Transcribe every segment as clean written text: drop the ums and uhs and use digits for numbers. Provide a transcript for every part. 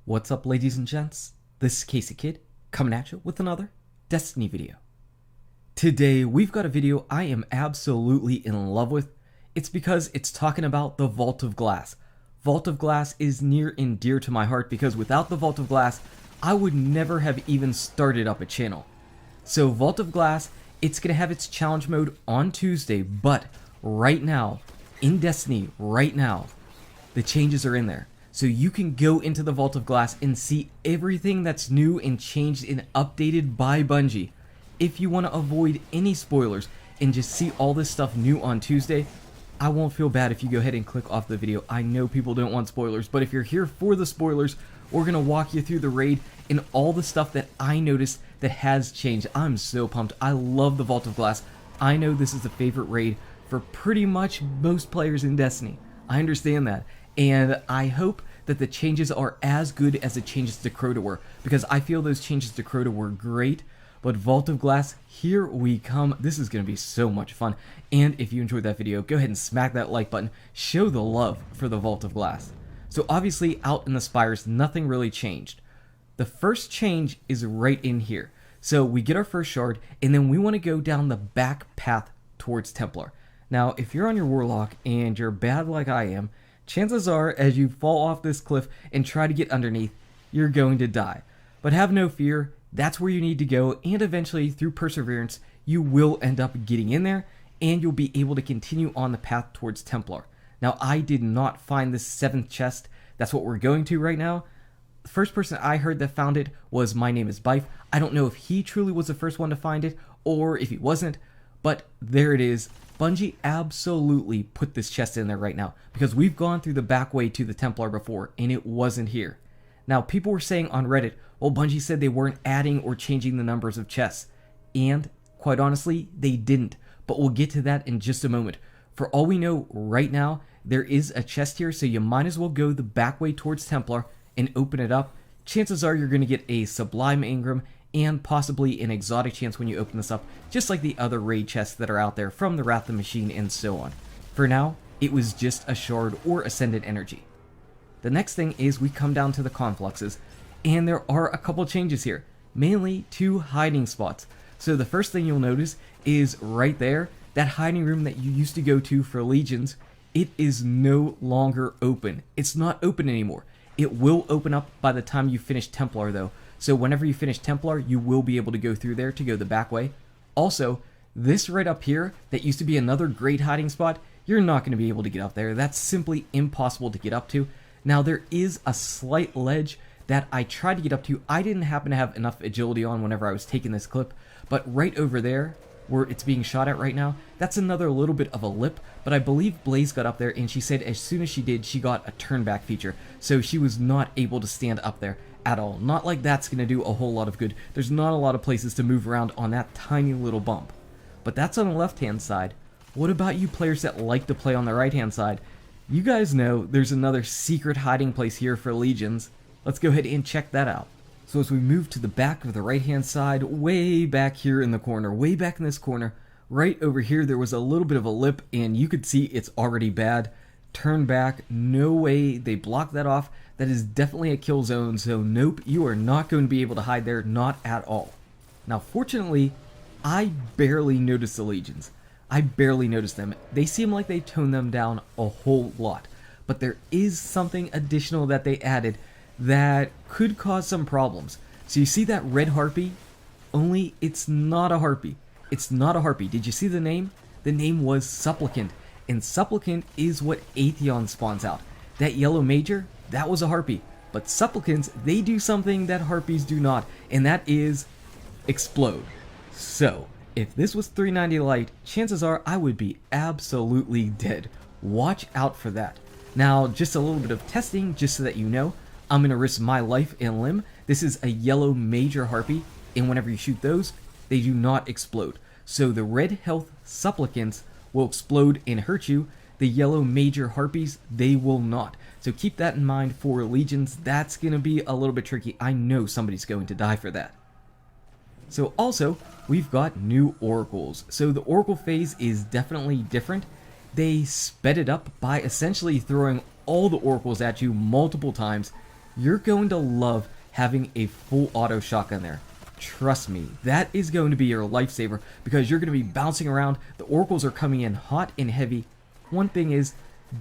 What's up, ladies and gents? This is KSigKid coming at you with another Destiny video. Today we've got a video I am absolutely in love with. It's because it's talking about the Vault of Glass. Vault of Glass is near and dear to my heart because without the Vault of Glass, I would never have even started up a channel. So Vault of Glass, it's going to have its challenge mode on Tuesday, but right now, in Destiny, right now, the changes are in there. So you can go into the Vault of Glass and see everything that's new and changed and updated by Bungee. If you want to avoid any spoilers and just see all this stuff new on Tuesday, I won't feel bad if you go ahead and click off the video. I know people don't want spoilers, but if you're here for the spoilers, we're going to walk you through the raid and all the stuff that I noticed that has changed. I'm so pumped. I love the Vault of Glass. I know this is a favorite raid for pretty much most players in Destiny. I understand that. And I hope that the changes are as good as the changes to Crota were, because I feel those changes to Crota were great. But Vault of Glass, here we come. This is going to be so much fun. And if you enjoyed that video, go ahead and smack that like button. Show the love for the Vault of Glass. So obviously out in the Spires, nothing really changed. The first change is right in here. So we get our first shard, and then we want to go down the back path towards Templar. Now, if you're on your Warlock and you're bad like I am, chances are, as you fall off this cliff and try to get underneath, you're going to die. But have no fear, that's where you need to go, and eventually, through perseverance, you will end up getting in there, and you'll be able to continue on the path towards Templar. Now, I did not find this 7th chest. That's what we're going to right now. The first person I heard that found it was My Name is Bife. I don't know if he truly was the first one to find it, or if he wasn't, but there it is. Bungee absolutely put this chest in there right now, because we've gone through the back way to the Templar before, and it wasn't here. Now, people were saying on Reddit, well, Bungee said they weren't adding or changing the numbers of chests, and quite honestly, they didn't, but we'll get to that in just a moment. For all we know right now, there is a chest here, so you might as well go the back way towards Templar and open it up. Chances are you're going to get a Sublime Engram and possibly an exotic chance when you open this up, just like the other raid chests that are out there from the Wrath of the Machine and so on. For now, it was just a shard or ascendant energy. The next thing is we come down to the confluxes, and there are a couple changes here, mainly 2 hiding spots. So the first thing you'll notice is right there, that hiding room that you used to go to for legions, it is no longer open. It's not open anymore. It will open up by the time you finish Templar though. So whenever you finish Templar, you will be able to go through there to go the back way. Also, this right up here, that used to be another great hiding spot, you're not going to be able to get up there. That's simply impossible to get up to. Now, there is a slight ledge that I tried to get up to. I didn't happen to have enough agility on whenever I was taking this clip, but right over there, where it's being shot at right now, that's another little bit of a lip, but I believe Blaze got up there, and she said as soon as she did, she got a turn back feature, so she was not able to stand up there at all. Not like that's going to do a whole lot of good. There's not a lot of places to move around on that tiny little bump. But that's on the left-hand side. What about you players that like to play on the right-hand side? You guys know there's another secret hiding place here for legions. Let's go ahead and check that out. So as we move to the back of the right-hand side, way back here in the corner, way back in this corner, right over here there was a little bit of a lip, and you could see it's already bad. Turn back, no way, they blocked that off. That is definitely a kill zone, so nope, you are not going to be able to hide there, not at all. Now fortunately, I barely noticed the legions. I barely noticed them. They seem like they toned them down a whole lot. But there is something additional that they added that could cause some problems. So you see that red Harpy? Only it's not a Harpy. It's not a Harpy. Did you see the name? The name was Supplicant. And Supplicant is what Atheon spawns out. That yellow major, that was a Harpy. But Supplicants, they do something that Harpies do not, and that is explode. So, if this was 390 light, chances are I would be absolutely dead. Watch out for that. Now, just a little bit of testing, just so that you know, I'm going to risk my life and limb. This is a yellow major Harpy, and whenever you shoot those, they do not explode. So the red health Supplicants will explode and hurt you. The yellow major Harpies, they will not. So keep that in mind for legions. That's going to be a little bit tricky. I know somebody's going to die for that. So also, we've got new oracles. So the oracle phase is definitely different. They sped it up by essentially throwing all the oracles at you multiple times you're going to love having a full auto shotgun there. Trust me, that is going to be your lifesaver because you're going to be bouncing around. The oracles are coming in hot and heavy. One thing is,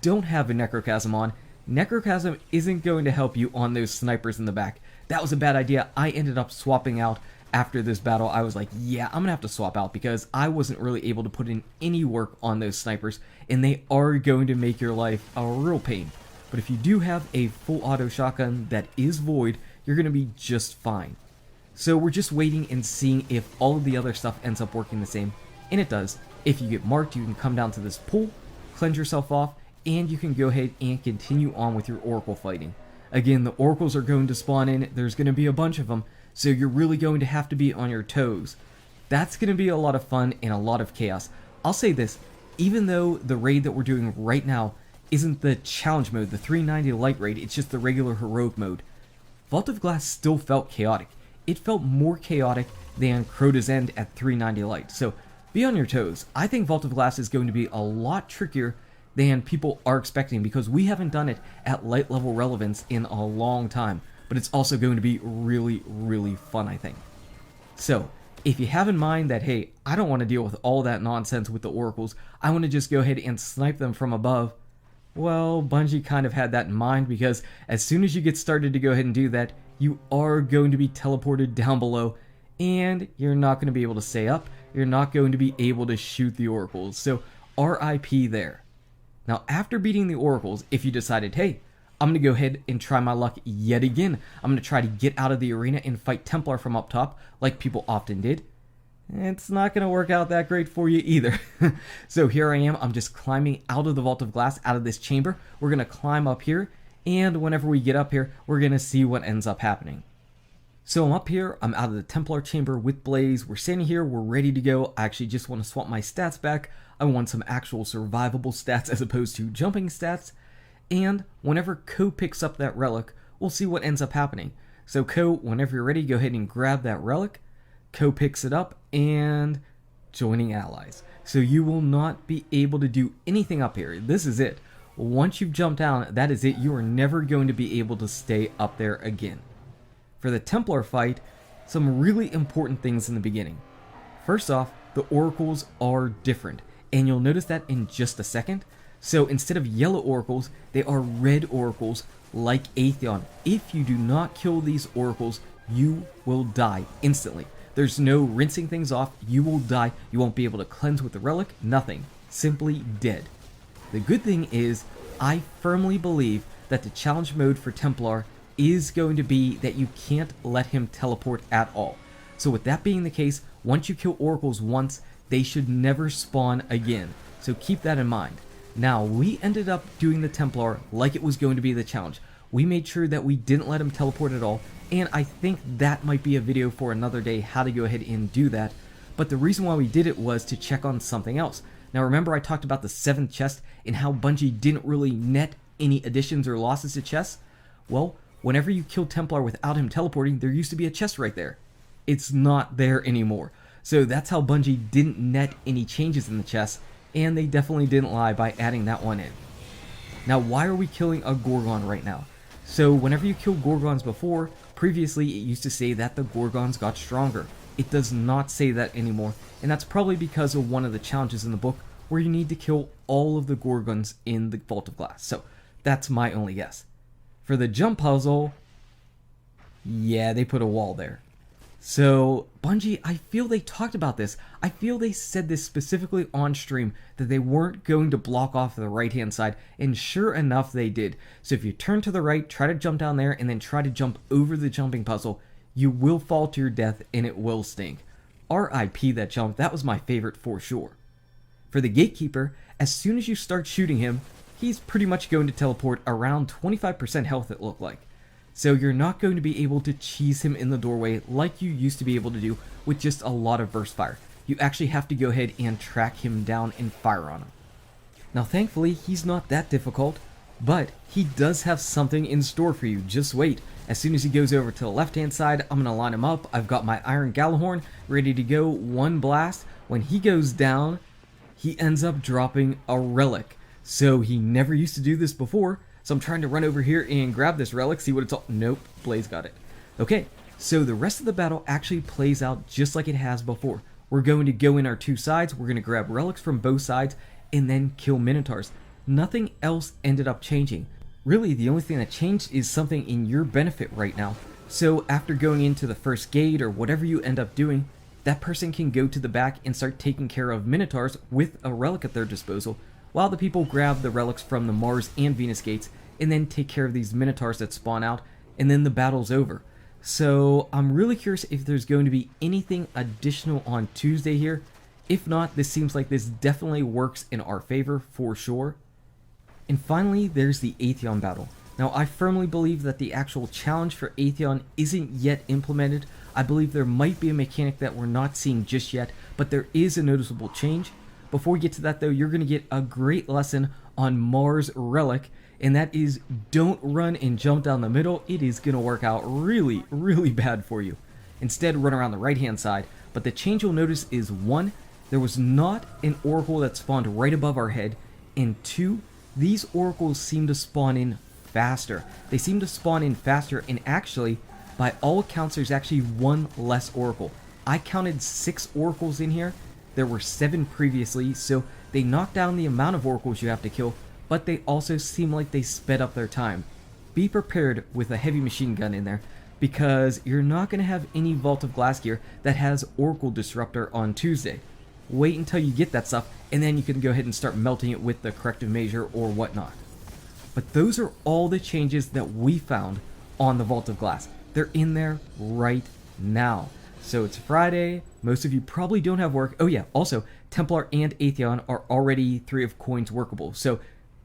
don't have a necrochasm on. Necrochasm isn't going to help you on those snipers in the back. That was a bad idea. I ended up swapping out after this battle. I was like, yeah, I'm gonna have to swap out because I wasn't really able to put in any work on those snipers, and they are going to make your life a real pain. But if you do have a full auto shotgun that is void, you're gonna be just fine. So we're just waiting and seeing if all of the other stuff ends up working the same, and it does. If you get marked, you can come down to this pool, cleanse yourself off, and you can go ahead and continue on with your oracle fighting. Again, the oracles are going to spawn in. There's going to be a bunch of them, so you're really going to have to be on your toes. That's going to be a lot of fun and a lot of chaos. I'll say this, even though the raid that we're doing right now isn't the challenge mode, the 390 light raid, it's just the regular heroic mode, Vault of Glass still felt chaotic. It felt more chaotic than Crota's End at 390 light, so be on your toes. I think Vault of Glass is going to be a lot trickier than people are expecting because we haven't done it at light level relevance in a long time, but it's also going to be really, really fun, I think. So, if you have in mind that, hey, I don't want to deal with all that nonsense with the oracles, I want to just go ahead and snipe them from above, well, Bungee kind of had that in mind because as soon as you get started to go ahead and do that, you are going to be teleported down below, and you're not going to be able to stay up, you're not going to be able to shoot the oracles, so RIP there. Now, after beating the oracles, if you decided, hey, I'm going to go ahead and try my luck yet again, I'm going to try to get out of the arena and fight Templar from up top, like people often did, it's not going to work out that great for you either. So here I am, I'm just climbing out of the Vault of Glass, out of this chamber. We're going to climb up here, and whenever we get up here, we're going to see what ends up happening. So I'm up here, I'm out of the Templar chamber with Blaze, we're standing here, we're ready to go. I actually just want to swap my stats back. I want some actual survivable stats as opposed to jumping stats. And whenever Ko picks up that relic, we'll see what ends up happening. So Ko, whenever you're ready, go ahead and grab that relic. Ko picks it up and joining allies. So you will not be able to do anything up here. This is it. Once you've jumped down, that is it. You are never going to be able to stay up there again. For the Templar fight, some really important things in the beginning. First off, the oracles are different, and you'll notice that in just a second. So instead of yellow oracles, they are red oracles like Atheon. If you do not kill these oracles, you will die instantly. There's no rinsing things off, you will die, you won't be able to cleanse with the relic, nothing. Simply dead. The good thing is, I firmly believe that the challenge mode for Templar is going to be that you can't let him teleport at all. So with that being the case, once you kill oracles once, they should never spawn again. So keep that in mind. Now, we ended up doing the Templar like it was going to be the challenge. We made sure that we didn't let him teleport at all, and I think that might be a video for another day, how to go ahead and do that. But the reason why we did it was to check on something else. Now remember I talked about the 7th chest and how Bungee didn't really net any additions or losses to chests? Well, whenever you kill Templar without him teleporting, there used to be a chest right there. It's not there anymore. So that's how Bungee didn't net any changes in the chest, and they definitely didn't lie by adding that one in. Now, why are we killing a Gorgon right now? So whenever you kill Gorgons before, previously it used to say that the Gorgons got stronger. It does not say that anymore, and that's probably because of one of the challenges in the book where you need to kill all of the Gorgons in the Vault of Glass. So that's my only guess. For the jump puzzle, yeah, they put a wall there. So, Bungee, I feel they talked about this. I feel they said this specifically on stream, that they weren't going to block off the right-hand side, and sure enough, they did. So if you turn to the right, try to jump down there, and then try to jump over the jumping puzzle, you will fall to your death, and it will stink. RIP that jump, that was my favorite for sure. For the Gatekeeper, as soon as you start shooting him, he's pretty much going to teleport around 25% health, it looked like. So you're not going to be able to cheese him in the doorway like you used to be able to do with just a lot of burst fire. You actually have to go ahead and track him down and fire on him. Now thankfully he's not that difficult, but he does have something in store for you. Just wait. As soon as he goes over to the left hand side, I'm going to line him up. I've got my Iron Gjallarhorn ready to go. One blast. When he goes down, he ends up dropping a relic. So he never used to do this before, So I'm trying to run over here and grab this relic, see what it's all... Nope, Blaze got it. Okay, so the rest of the battle actually plays out just like it has before. We're going to go in our two sides, we're going to grab relics from both sides, and then kill Minotaurs. Nothing else ended up changing. Really, the only thing that changed is something in your benefit right now. So after going into the first gate or whatever you end up doing, that person can go to the back and start taking care of Minotaurs with a relic at their disposal, while the people grab the relics from the Mars and Venus gates and then take care of these Minotaurs that spawn out, and then the battle's over. So I'm really curious if there's going to be anything additional on Tuesday here. If not, this seems like this definitely works in our favor for sure. And finally, there's the Atheon battle. Now, I firmly believe that the actual challenge for Atheon isn't yet implemented. I believe there might be a mechanic that we're not seeing just yet, but there is a noticeable change. Before we get to that though, you're going to get a great lesson on Mars Relic, and that is don't run and jump down the middle. It is going to work out really, really bad for you. Instead, run around the right hand side. But the change you'll notice is 1, there was not an oracle that spawned right above our head, and 2, these oracles seem to spawn in faster. They seem to spawn in faster, and actually, by all accounts, there's actually 1 less oracle. I counted 6 oracles in here. There were 7 previously, so they knocked down the amount of oracles you have to kill, but they also seem like they sped up their time. Be prepared with a heavy machine gun in there, because you're not going to have any Vault of Glass gear that has Oracle Disruptor on Tuesday. Wait until you get that stuff, and then you can go ahead and start melting it with the corrective measure or whatnot. But those are all the changes that we found on the Vault of Glass. They're in there right now. So it's Friday, most of you probably don't have work. Oh yeah, also, Templar and Atheon are already 3 of coins workable. So,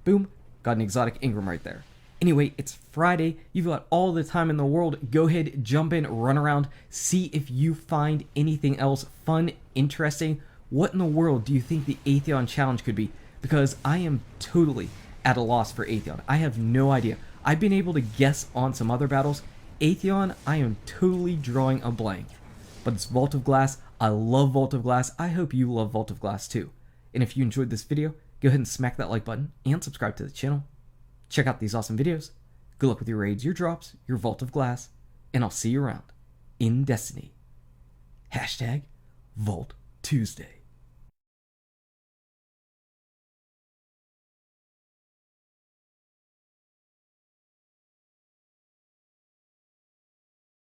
boom, got an exotic Ingram right there. Anyway, it's Friday, you've got all the time in the world. Go ahead, jump in, run around, see if you find anything else fun, interesting. What in the world do you think the Atheon challenge could be? Because I am totally at a loss for Atheon. I have no idea. I've been able to guess on some other battles. Atheon, I am totally drawing a blank. But it's Vault of Glass. I love Vault of Glass. I hope you love Vault of Glass too. And if you enjoyed this video, go ahead and smack that like button and subscribe to the channel. Check out these awesome videos. Good luck with your raids, your drops, your Vault of Glass, and I'll see you around in Destiny. #Vault Tuesday.